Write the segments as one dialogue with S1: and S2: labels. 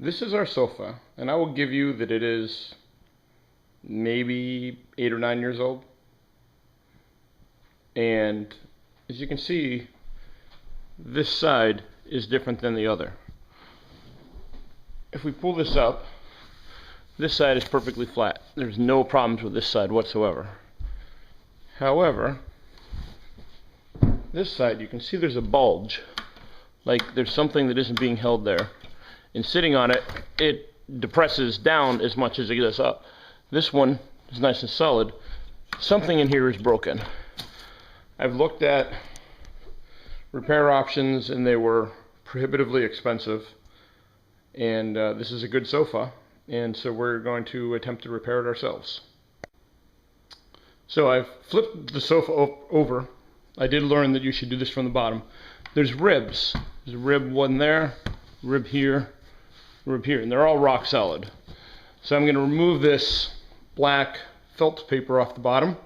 S1: This is our sofa, and I will give you that it is maybe 8 or 9 years old. And as you can see, this side is different than the other. If we pull this up, this side is perfectly flat. There's no problems with this side whatsoever. However, this side, you can see there's a bulge, like there's something that isn't being held there. And sitting on it, it depresses down as much as it does up. This one is nice and solid. Something in here is broken. I've looked at repair options and they were prohibitively expensive. And this is a good sofa, and so we're going to attempt to repair it ourselves. So I've flipped the sofa over. I did learn that you should do this from the bottom. There's ribs. There's a rib one there, rib here, rib here, and they're all rock solid. So I'm going to remove this black felt paper off the bottom,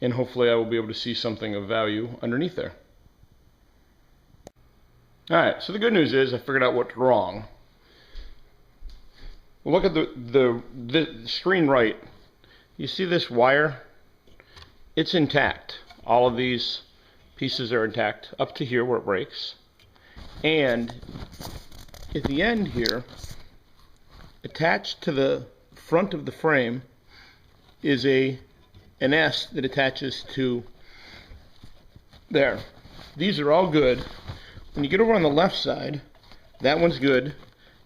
S1: and hopefully I will be able to see something of value underneath there. Alright, so the good news is I figured out what's wrong. Look at the screen right. You see this wire? It's intact. All of these pieces are intact up to here where it breaks. And at the end here, attached to the front of the frame is an S that attaches to there. These are all good. When you get over on the left side, that one's good.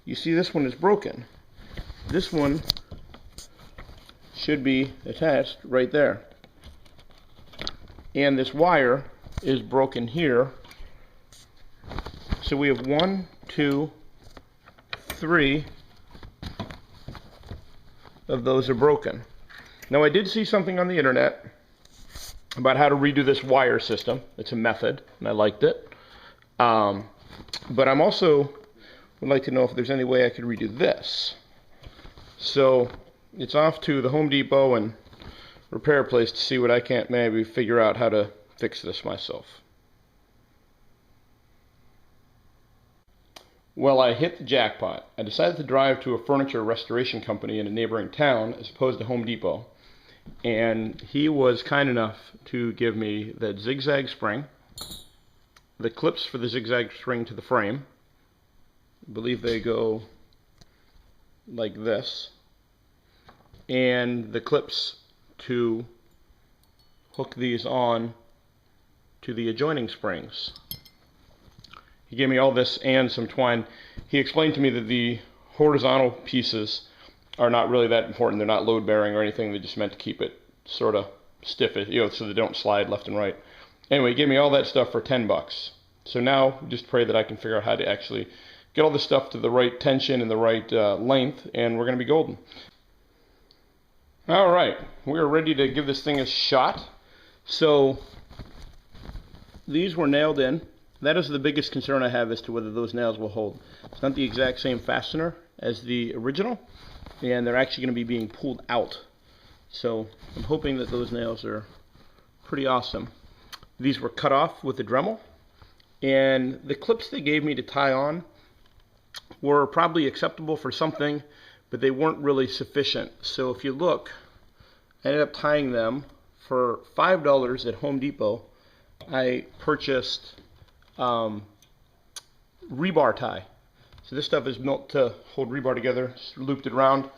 S1: You see this one is broken. This one should be attached right there. And this wire is broken here. So we have 1, 2, 3 of those are broken. Now I did see something on the internet about how to redo this wire system. It's a method, and I liked it. But I'm also would like to know if there's any way I could redo this. So it's off to the Home Depot and repair place to see what I can't maybe figure out how to fix this myself. Well, I hit the jackpot. I decided to drive to a furniture restoration company in a neighboring town as opposed to Home Depot. And he was kind enough to give me that zigzag spring, the clips for the zigzag spring to the frame. I believe they go like this, and the clips to hook these on to the adjoining springs. He gave me all this and some twine. He explained to me that the horizontal pieces are not really that important. They're not load bearing or anything. They're just meant to keep it sort of stiff, so they don't slide left and right. Anyway, he gave me all that stuff for $10. So now just pray that I can figure out how to actually get all this stuff to the right tension and the right length, and we're going to be golden. Alright, we're ready to give this thing a shot. So these were nailed in. That is the biggest concern I have as to whether those nails will hold. It's not the exact same fastener as the original, and they're actually going to be being pulled out. So I'm hoping that those nails are pretty awesome. These were cut off with a Dremel, and the clips they gave me to tie on were probably acceptable for something, but they weren't really sufficient. So if you look, I ended up tying them for $5 at Home Depot. I purchased rebar tie. So this stuff is built to hold rebar together. Just looped it around,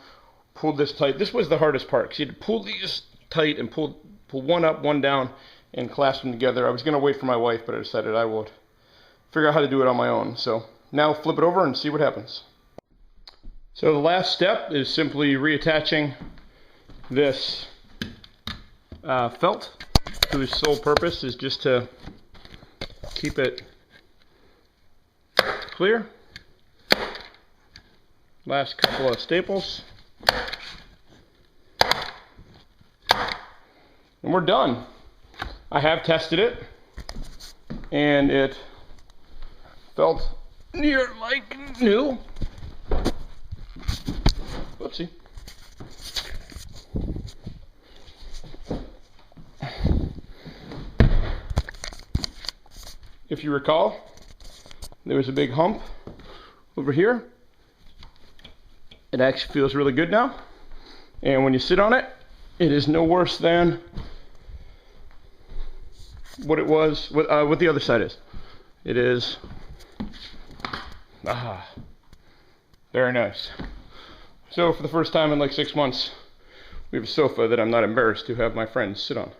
S1: pulled this tight. This was the hardest part, because you had to pull these tight and pull one up, one down, and clasp them together. I was going to wait for my wife, but I decided I would figure out how to do it on my own. So now flip it over and see what happens. So the last step is simply reattaching this felt, whose sole purpose is just to keep it clear. Last couple of staples. And we're done. I have tested it, and it felt near like new. Whoopsie. If you recall, there was a big hump over here, It actually feels really good now. And when you sit on it, it is no worse than what it was, what the other side is. It is, very nice. So for the first time in like 6 months, we have a sofa that I'm not embarrassed to have my friends sit on.